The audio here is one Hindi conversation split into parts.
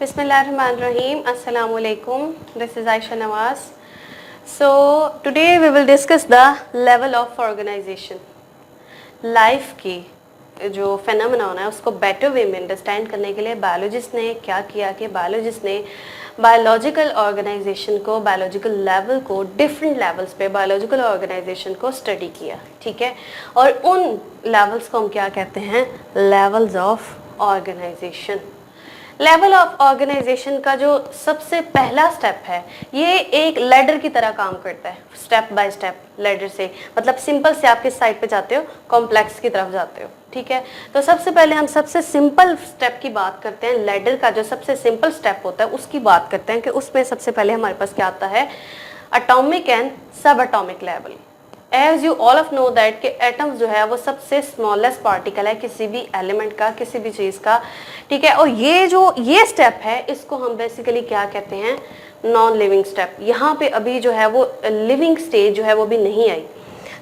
Bismillahirrahmanirrahim. Assalamu alaikum. This is Aisha Nawaz. So today we will discuss the level of organization. Life की जो फेनोमेनॉन है उसको बेटर वे में अंडरस्टैंड करने के लिए बायोलॉजिस्ट ने क्या किया कि बायोलॉजिस्ट ने बायोलॉजिकल ऑर्गेनाइजेशन को, बायोलॉजिकल लेवल को, डिफरेंट लेवल्स पे बायोलॉजिकल ऑर्गेनाइजेशन को स्टडी किया, ठीक है। और उन लेवल्स को हम क्या कहते हैं? Levels of organization. Level of organization का जो सबसे पहला स्टेप है, ये एक लैडर की तरह काम करता है, स्टेप बाय स्टेप लैडर से, मतलब सिंपल से आप किस साइड पे जाते हो, कॉम्प्लेक्स की तरफ जाते हो, ठीक है। तो सबसे पहले हम सबसे सिंपल स्टेप की बात करते हैं। लैडर का जो सबसे सिंपल स्टेप होता है उसकी बात करते हैं कि उसमें सबसे पहले हमारे पास क्या आता है? Atomic and subatomic level. As you all of know that कि एटम्स जो है वो सबसे स्मॉलेस्ट पार्टिकल है किसी भी एलिमेंट का, किसी भी चीज़ का, ठीक है। और ये स्टेप है, इसको हम बेसिकली क्या कहते हैं? Non living step. यहाँ पे अभी जो है वो लिविंग स्टेज जो है वो भी नहीं आई।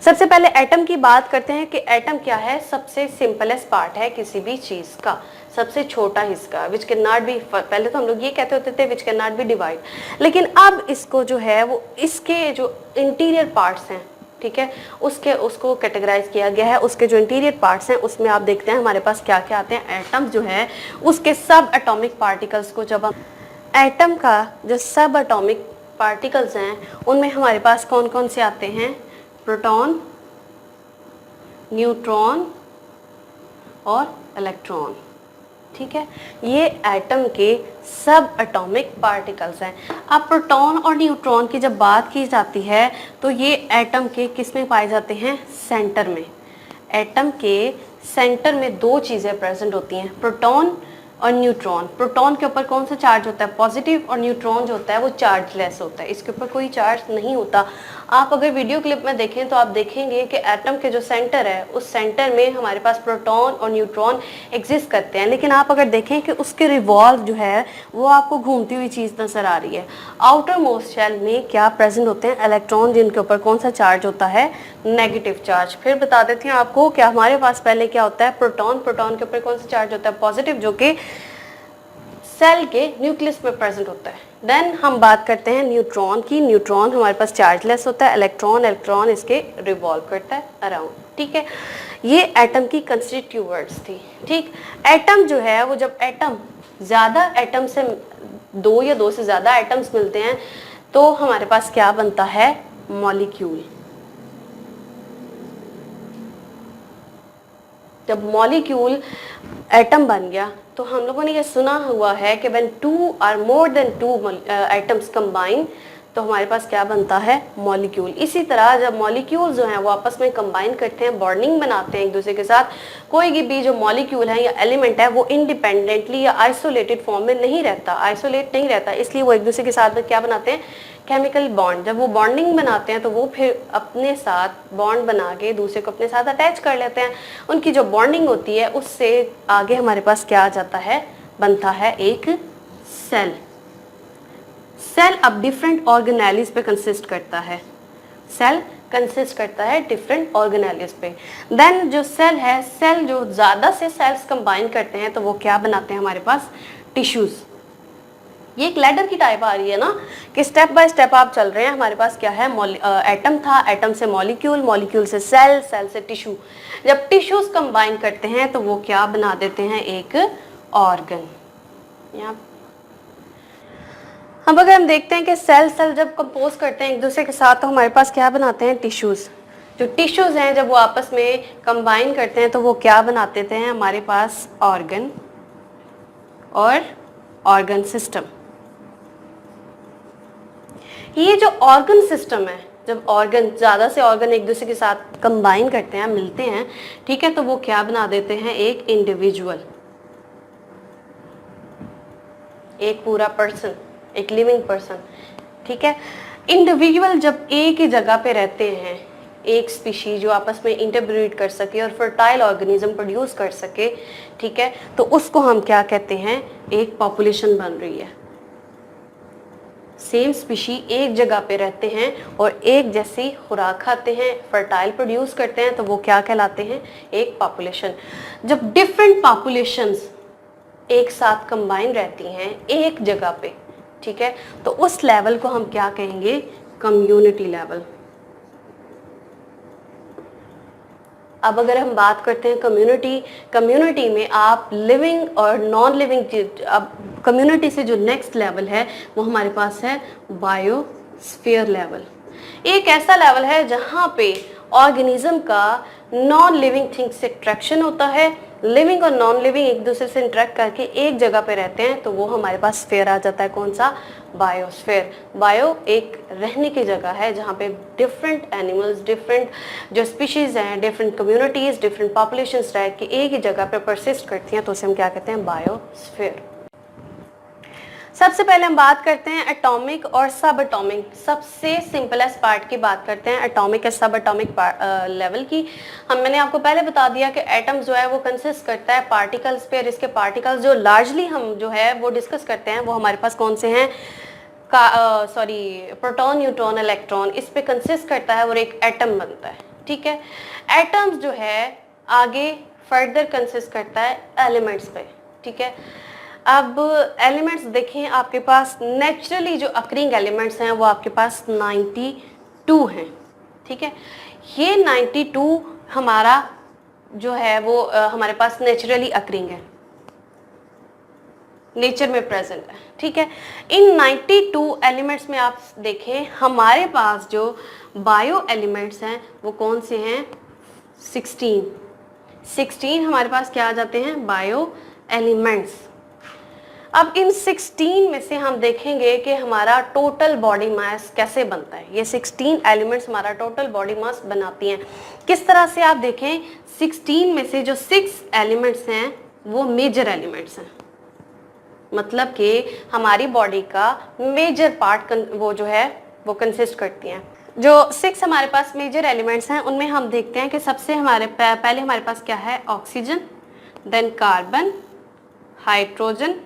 सबसे पहले एटम की बात करते हैं कि एटम क्या है? सबसे सिंपलेस्ट पार्ट है किसी भी चीज़ का, सबसे छोटा हिस्सा, विच कैन नॉट बी, पहले तो हम लोग ये कहते होते थे which can not be divide, लेकिन अब इसको जो है वो इसके जो इंटीरियर पार्ट्स हैं, ठीक है, उसको कैटेगराइज किया गया है। उसके जो इंटीरियर पार्ट्स हैं उसमें आप देखते हैं हमारे पास क्या क्या आते हैं। एटम जो है उसके सब एटॉमिक पार्टिकल्स को, जब हम एटम का जो सब एटॉमिक पार्टिकल्स हैं उनमें हमारे पास कौन कौन से आते हैं? प्रोटॉन, न्यूट्रॉन और इलेक्ट्रॉन, ठीक है। ये एटम के सब एटॉमिक पार्टिकल्स हैं। अब प्रोटॉन और न्यूट्रॉन की जब बात की जाती है तो ये एटम के किस में पाए जाते हैं? सेंटर में। एटम के सेंटर में दो चीज़ें प्रेजेंट होती हैं, प्रोटॉन और न्यूट्रॉन। प्रोटॉन के ऊपर कौन सा चार्ज होता है? पॉजिटिव। और न्यूट्रॉन जो होता है वो चार्जलेस होता है, इसके ऊपर कोई चार्ज नहीं होता। आप अगर वीडियो क्लिप में देखें तो आप देखेंगे कि एटम के जो सेंटर है उस सेंटर में हमारे पास प्रोटॉन और न्यूट्रॉन एग्जिस्ट करते हैं, लेकिन आप अगर देखें कि उसके रिवॉल्व जो है वो आपको घूमती हुई चीज़ नज़र आ रही है। आउटर मोस्ट शेल में क्या प्रेजेंट होते हैं? इलेक्ट्रॉन, जिनके ऊपर कौन सा चार्ज होता है? Negative charge. फिर बता देती हूँ आपको कि हमारे पास पहले क्या होता है? प्रोटॉन। प्रोटॉन के ऊपर कौन सा चार्ज होता है? पॉजिटिव, जो कि सेल के न्यूक्लियस में प्रेजेंट होता है। देन हम बात करते हैं न्यूट्रॉन की। न्यूट्रॉन हमारे पास चार्जलेस होता है। इलेक्ट्रॉन इसके रिवॉल्व करता है अराउंड, ठीक है। ये एटम की कंस्टिट्यूएंट्स थी, ठीक। एटम जो है वो, जब एटम ज़्यादा एटम से दो या दो से ज़्यादा एटम्स मिलते हैं तो हमारे पास क्या बनता है? मॉलिक्यूल। जब मॉलिक्यूल एटम बन गया तो हम लोगों ने ये सुना हुआ है कि when two or more than two atoms combine तो हमारे पास क्या बनता है? मॉलिक्यूल। इसी तरह जब मॉलिक्यूल जो हैं वो आपस में कंबाइन करते हैं, बॉन्डिंग बनाते हैं एक दूसरे के साथ, कोई भी जो मॉलिक्यूल है या एलिमेंट है वो इंडिपेंडेंटली या आइसोलेटेड फॉर्म में नहीं रहता, आइसोलेट नहीं रहता, इसलिए वो एक दूसरे के साथ में क्या बनाते हैं? Chemical bond. जब वो बॉन्डिंग बनाते हैं तो वो फिर अपने साथ बॉन्ड बना के दूसरे को अपने साथ अटैच कर लेते हैं। उनकी जो बॉन्डिंग होती है उससे आगे हमारे पास क्या आ जाता है? बनता है एक सेल। सेल अब डिफरेंट ऑर्गेनेलिस पे कंसिस्ट करता है। सेल कंसिस्ट करता है डिफरेंट ऑर्गेनेलिस पे। देन जो सेल है, सेल जो ज़्यादा से सेल्स कंबाइन करते हैं तो वो क्या बनाते हैं हमारे पास? टिश्यूज़। ये एक लैडर की टाइप आ रही है ना, कि स्टेप बाय स्टेप आप चल रहे हैं। हमारे पास क्या है? एटम था, एटम से मॉलिक्यूल, मॉलिक्यूल से सेल, सेल से टिश्यू। जब टिश्यूज कंबाइन करते हैं तो वो क्या बना देते हैं? एक ऑर्गन। यहाँ अब अगर हम देखते हैं कि सेल जब कंपोज करते हैं एक दूसरे के साथ तो हमारे पास क्या बनाते हैं? टिश्यूज। जो टिश्यूज हैं जब वो आपस में कंबाइन करते हैं तो वो क्या बना देते हैं? हमारे पास ऑर्गन और ऑर्गन सिस्टम। ये जो ऑर्गन सिस्टम है, जब ऑर्गन, ज़्यादा से ऑर्गन एक दूसरे के साथ कंबाइन करते हैं, मिलते हैं, ठीक है, तो वो क्या बना देते हैं? एक इंडिविजुअल, एक पूरा पर्सन, एक लिविंग पर्सन, ठीक है। इंडिविजुअल जब एक ही जगह पे रहते हैं, एक स्पीशीज जो आपस में इंटरब्रीड कर सके और फर्टाइल ऑर्गेनिज्म प्रोड्यूस कर सके, ठीक है, तो उसको हम क्या कहते हैं? एक पॉपुलेशन बन रही है। सेम स्पीशी एक जगह पे रहते हैं और एक जैसी खुराक खाते हैं, फर्टाइल प्रोड्यूस करते हैं, तो वो क्या कहलाते हैं? एक पॉपुलेशन। जब डिफरेंट पॉपुलेशंस एक साथ कंबाइन रहती हैं एक जगह पे, ठीक है, तो उस लेवल को हम क्या कहेंगे, कम्युनिटी लेवल। अब अगर हम बात करते हैं कम्युनिटी में आप लिविंग और नॉन लिविंग, अब कम्युनिटी से जो नेक्स्ट लेवल है वो हमारे पास है बायोस्फीयर लेवल। एक ऐसा लेवल है जहाँ पे ऑर्गेनिज्म का नॉन लिविंग थिंग से इंट्रैक्शन होता है, लिविंग और नॉन लिविंग एक दूसरे से इंटरेक्ट करके एक जगह पे रहते हैं, तो वो हमारे पास स्फीयर आ जाता है। कौन सा, बायोस्फीयर। बायो एक रहने की जगह है जहाँ पे डिफरेंट एनिमल्स, डिफरेंट जो स्पीशीज हैं, डिफरेंट कम्युनिटीज, डिफरेंट पॉपुलेशंस रह के एक ही जगह पे परसिस्ट करती हैं, तो उसे हम क्या कहते हैं, बायोस्फीयर। सबसे पहले हम बात करते हैं एटॉमिक और सब एटॉमिक, सबसे सिंपलेस्ट पार्ट की बात करते हैं, एटॉमिक और सब एटॉमिक लेवल की। मैंने आपको पहले बता दिया कि एटम जो है वो कंसिस्ट करता है पार्टिकल्स पे, और इसके पार्टिकल्स जो लार्जली हम जो है वो डिस्कस करते हैं वो हमारे पास कौन से हैं, प्रोटॉन, न्यूट्रॉन, इलेक्ट्रॉन, इस पे कंसिस्ट करता है और एक एटम बनता है, ठीक है। एटम्स जो है आगे फर्दर कंसिस्ट करता है एलिमेंट्स पे, ठीक है। अब एलिमेंट्स देखें, आपके पास नेचुरली जो अकरिंग एलिमेंट्स हैं वो आपके पास 92 हैं, ठीक है। ये 92 हमारा जो है वो हमारे पास नेचुरली अकरिंग है, नेचर में प्रेजेंट है, ठीक है। इन 92 एलिमेंट्स में आप देखें हमारे पास जो बायो एलिमेंट्स हैं वो कौन से हैं, 16 हमारे पास क्या आ जाते हैं, बायो एलिमेंट्स। अब इन 16 में से हम देखेंगे कि हमारा टोटल बॉडी मास कैसे बनता है। ये 16 एलिमेंट्स हमारा टोटल बॉडी मास बनाती हैं। किस तरह से, आप देखें 16 में से जो 6 एलिमेंट्स हैं वो मेजर एलिमेंट्स हैं, मतलब कि हमारी बॉडी का मेजर पार्ट वो जो है वो कंसिस्ट करती हैं। जो 6 हमारे पास मेजर एलिमेंट्स हैं उनमें हम देखते हैं कि सबसे पहले हमारे पास क्या है, oxygen, then carbon, hydrogen,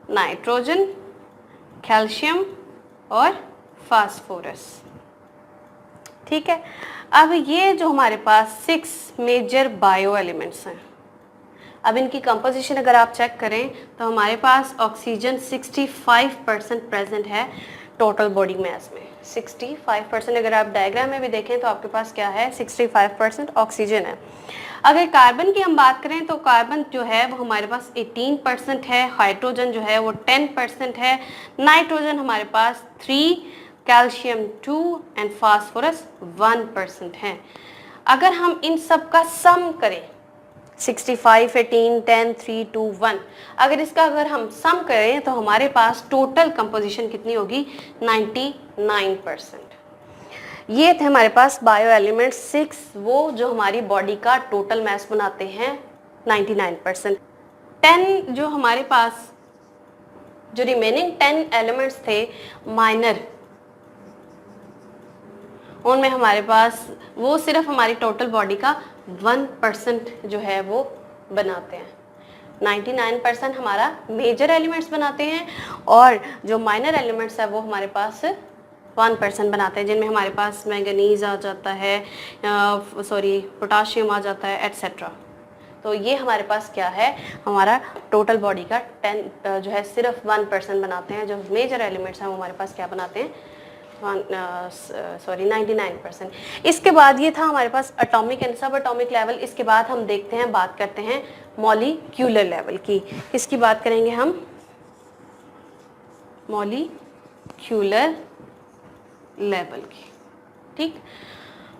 nitrogen, calcium और फास्फोरस, ठीक है। अब ये जो हमारे पास 6 मेजर बायो एलिमेंट्स हैं, अब इनकी कंपोजिशन अगर आप चेक करें तो हमारे पास ऑक्सीजन 65% प्रेजेंट है टोटल बॉडी मास में, 65%। अगर आप डायग्राम में भी देखें तो आपके पास क्या है, 65% ऑक्सीजन है। अगर कार्बन की हम बात करें तो कार्बन जो है वो हमारे पास 18% है, हाइड्रोजन जो है वो 10% है, नाइट्रोजन हमारे पास 3, कैल्शियम 2 एंड फास्फोरस 1% है। अगर हम इन सब का सम करें 65, 18, 10, 3, 2, 1, अगर हम सम करें तो हमारे पास टोटल कंपोजिशन कितनी होगी, 99%। ये थे हमारे पास बायो एलिमेंट्स 6, वो जो हमारी बॉडी का टोटल मास बनाते हैं 99%। 10 जो हमारे पास जो रिमेनिंग 10 एलिमेंट्स थे माइनर, उनमें हमारे पास वो सिर्फ हमारी टोटल बॉडी का 1% जो है वो बनाते हैं। 99% हमारा मेजर एलिमेंट्स बनाते हैं और जो माइनर एलिमेंट्स है वो हमारे पास 1% बनाते हैं, जिनमें हमारे पास मैंगनीज आ जाता है, पोटाशियम आ जाता है, एट्सेट्रा। तो ये हमारे पास क्या है, हमारा टोटल बॉडी का 10 जो है सिर्फ 1% बनाते हैं। जो मेजर एलिमेंट्स हैं वो हमारे पास क्या बनाते हैं, 99%। इसके बाद ये था हमारे पास atomic and subatomic level. इसके बाद हम देखते हैं, बात करते हैं मॉलिक्यूलर लेवल की। इसकी बात करेंगे हम मॉलिक्यूलर लेवल की, ठीक।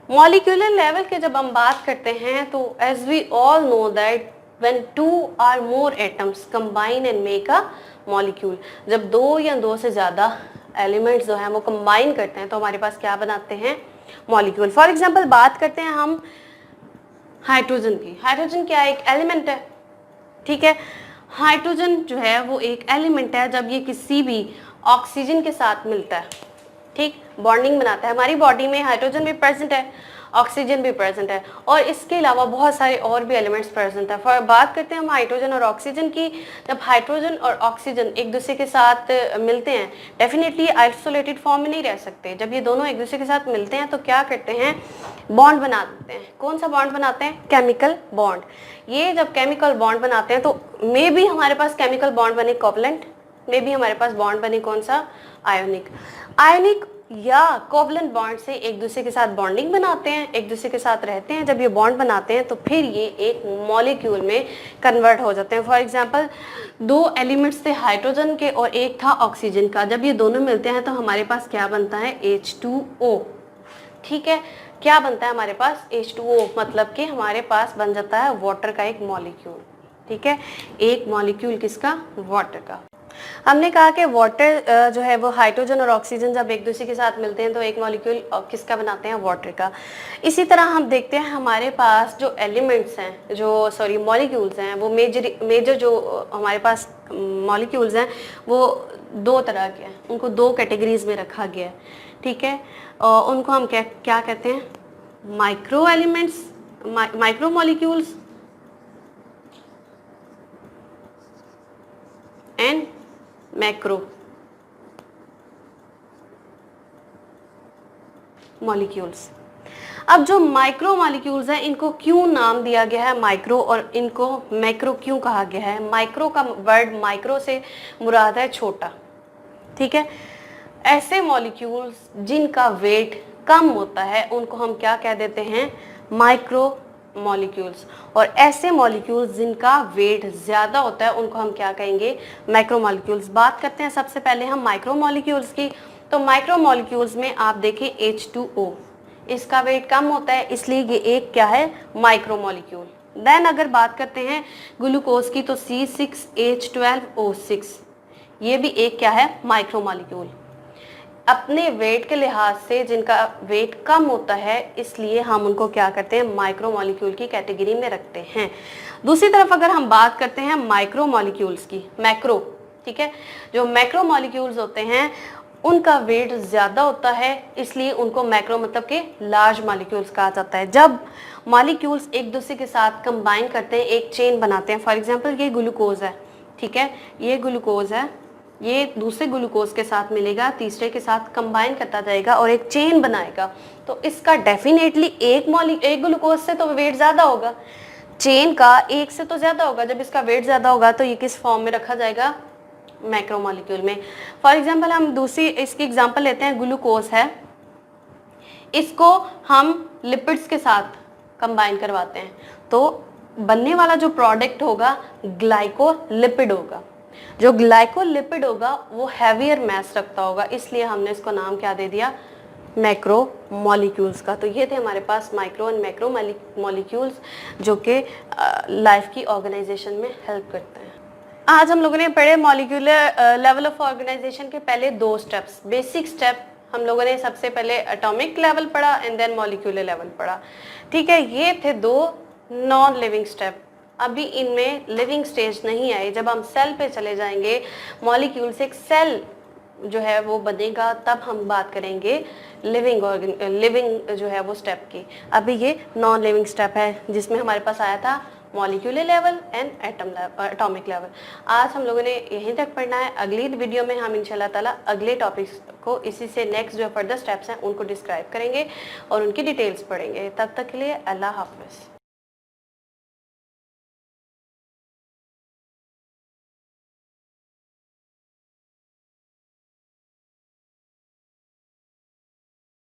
मॉलिक्यूलर लेवल के जब हम बात करते हैं तो as we all know that when 2 or more atoms combine and make a molecule, जब 2 या 2 से ज़्यादा एलिमेंट्स जो हैं वो कंबाइन करते हैं तो हमारे पास क्या बनाते हैं, मॉलिक्यूल। फॉर एग्जांपल बात करते हैं हम हाइड्रोजन की। हाइड्रोजन क्या एक एलिमेंट है, ठीक है। हाइड्रोजन जो है वो एक एलिमेंट है। जब ये किसी भी ऑक्सीजन के साथ मिलता है ठीक, बॉन्डिंग बनाता है। हमारी बॉडी में हाइड्रोजन भी प्रेजेंट है, ऑक्सीजन भी प्रेजेंट है, और इसके अलावा बहुत सारे और भी एलिमेंट्स प्रेजेंट है। फॉर बात करते हैं हम हाइड्रोजन और ऑक्सीजन की। जब हाइड्रोजन और ऑक्सीजन एक दूसरे के साथ मिलते हैं, डेफिनेटली आइसोलेटेड फॉर्म में नहीं रह सकते। जब ये दोनों एक दूसरे के साथ मिलते हैं तो क्या करते हैं, बॉन्ड बना देते हैं। कौन सा बॉन्ड बनाते हैं, केमिकल बॉन्ड। ये जब केमिकल बॉन्ड बनाते हैं तो मे भी हमारे पास केमिकल बॉन्ड बने कोवलेंट, मे भी हमारे पास बॉन्ड बने कौन सा, आयोनिक। आयोनिक या कोवलेंट बॉन्ड से एक दूसरे के साथ बॉन्डिंग बनाते हैं, एक दूसरे के साथ रहते हैं। जब ये बॉन्ड बनाते हैं तो फिर ये एक मॉलिक्यूल में कन्वर्ट हो जाते हैं। फॉर एग्जांपल, दो एलिमेंट्स थे हाइड्रोजन के और एक था ऑक्सीजन का। जब ये दोनों मिलते हैं तो हमारे पास क्या बनता है, H2O। ठीक है, क्या बनता है हमारे पास, H2O, मतलब कि हमारे पास बन जाता है वाटर का एक मॉलिक्यूल। ठीक है, एक मॉलिक्यूल किसका, वाटर का। हमने कहा कि वाटर जो है वो हाइड्रोजन और ऑक्सीजन जब एक दूसरे के साथ मिलते हैं तो एक मॉलिक्यूल किसका बनाते हैं, वाटर का। इसी तरह हम देखते हैं हमारे पास जो एलिमेंट्स हैं, जो सॉरी मॉलिक्यूल्स हैं, वो मेजर जो हमारे पास मॉलिक्यूल्स हैं वो दो तरह के हैं। उनको दो कैटेगरीज में रखा गया है। ठीक है, और उनको हम क्या कहते हैं, micro elements, micro molecules and macro molecules. अब जो माइक्रो मॉलिक्यूल्स हैं इनको क्यों नाम दिया गया है माइक्रो, और इनको मैक्रो क्यों कहा गया है। माइक्रो का वर्ड माइक्रो से मुराद है छोटा। ठीक है, ऐसे मॉलिक्यूल्स जिनका वेट कम होता है उनको हम क्या कह देते हैं, माइक्रो मॉलिक्यूल्स। और ऐसे मॉलिक्यूल्स जिनका वेट ज़्यादा होता है उनको हम क्या कहेंगे, मैक्रो मॉलिक्यूल्स। बात करते हैं सबसे पहले हम माइक्रो मॉलिक्यूल्स की। तो माइक्रो मॉलिक्यूल्स में आप देखें H2O, इसका वेट कम होता है इसलिए ये एक क्या है, माइक्रो मॉलिक्यूल। देन अगर बात करते हैं ग्लूकोज की तो C6H12O6, ये भी एक क्या है, माइक्रो मॉलिक्यूल। अपने वेट के लिहाज से जिनका वेट कम होता है इसलिए हम उनको क्या करते हैं, माइक्रो मॉलिक्यूल की कैटेगरी में रखते हैं। दूसरी तरफ अगर हम बात करते हैं माइक्रो मॉलिक्यूल्स की, मैक्रो, ठीक है, जो मैक्रो मॉलिक्यूल्स होते हैं उनका वेट ज़्यादा होता है इसलिए उनको मैक्रो मतलब के लार्ज मॉलिक्यूल्स कहा जाता है। जब मॉलिक्यूल्स एक दूसरे के साथ कंबाइन करते हैं, एक चेन बनाते हैं। फॉर एग्जांपल ये ग्लूकोज है, ठीक है, ये ग्लूकोज है, ये दूसरे ग्लूकोज के साथ मिलेगा, तीसरे के साथ कंबाइन करता जाएगा और एक चेन बनाएगा, तो इसका डेफिनेटली एक ग्लूकोज से तो वेट ज़्यादा होगा, चेन का एक से तो ज़्यादा होगा। जब इसका वेट ज़्यादा होगा तो ये किस फॉर्म में रखा जाएगा, मैक्रो मॉलिक्यूल में। फॉर एग्जांपल हम दूसरी इसकी एग्जांपल लेते हैं, ग्लूकोज है, इसको हम लिपिड्स के साथ कंबाइन करवाते हैं तो बनने वाला जो प्रोडक्ट होगा ग्लाइकोलिपिड होगा। जो ग्लाइकोलिपिड होगा वो हैवियर मास रखता होगा, इसलिए हमने इसको नाम क्या दे दिया, मैक्रो मॉलिक्यूल्स का। तो ये थे हमारे पास माइक्रो एंड मैक्रो मॉलिक्यूल्स जो कि लाइफ की ऑर्गेनाइजेशन में हेल्प करते हैं। आज हम लोगों ने पढ़े मॉलिक्यूलर लेवल ऑफ ऑर्गेनाइजेशन के पहले दो स्टेप्स। बेसिक स्टेप हम लोगों ने सबसे पहले एटॉमिक लेवल पढ़ा एंड देन मॉलिक्यूलर लेवल पढ़ा। ठीक है, ये थे दो नॉन लिविंग स्टेप। अभी इनमें लिविंग स्टेज नहीं आई। जब हम सेल पे चले जाएंगे, मॉलिक्यूल से एक सेल जो है वो बनेगा, तब हम बात करेंगे लिविंग जो है वो स्टेप की। अभी ये नॉन लिविंग स्टेप है जिसमें हमारे पास आया था molecular level and atomic level. आज हम लोगों ने यहीं तक पढ़ना है। अगली वीडियो में हम इंशाल्लाह ताला अगले टॉपिक्स को, इसी से नेक्स्ट जो फर्दर स्टेप्स हैं उनको डिस्क्राइब करेंगे और उनकी डिटेल्स पढ़ेंगे। तब तक के लिए अल्लाह हाफ़िज़।